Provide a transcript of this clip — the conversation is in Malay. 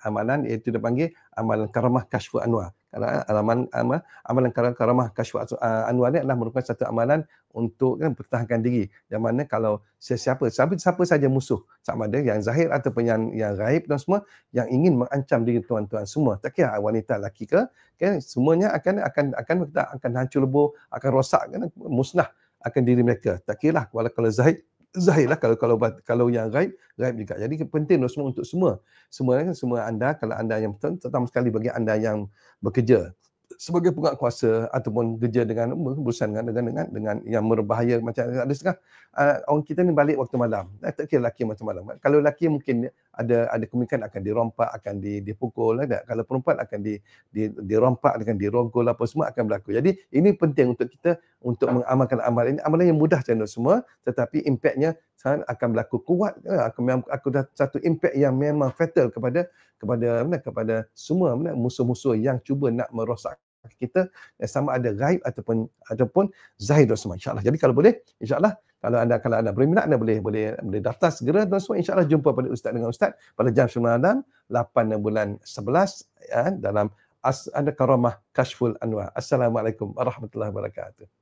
amalan iaitu dipanggil amalan karamah kasyful anwar. Kerana amalan karamah kasyful anwar ni adalah merupakan satu amalan untuk pertahankan diri. Yang mana kalau siapa saja musuh, sama ada yang zahir ataupun yang gaib dan semua yang ingin mengancam diri tuan-tuan semua, tak kira wanita lelaki ke, semuanya akan hancur lebur, akan rosak, musnah akan diri mereka. Tak kira lah kalau zahir lah, kalau yang gaib juga. Jadi penting untuk semua anda, kalau anda yang betul, terutama sekali bagi anda yang bekerja sebagai penguatkuasa ataupun kerja dengan berurusan dengan yang berbahaya, macam ada setengah orang kita ni balik waktu malam, tak kira lelaki macam malam. Kalau lelaki mungkin ada kemungkinan akan dirompak, akan dipukul, kalau perempuan akan dirompak, akan dirogol, apa semua akan berlaku. Jadi ini penting untuk kita untuk mengamalkan amalan ini, amalan yang mudah channel semua, tetapi impaknya akan berlaku kuat, akan satu impak yang memang fatal kepada semua musuh-musuh yang cuba nak merosak kita, sama ada gaib ataupun zahir dan semua, insya-Allah. Jadi kalau boleh, insya-Allah, kalau anda berminat, anda boleh daftar segera dan semua, insya-Allah jumpa pada ustaz dengan ustaz pada jam 9 malam 8 bulan 11 dalam ada karamah kasyful anwar. Assalamualaikum warahmatullahi wabarakatuh.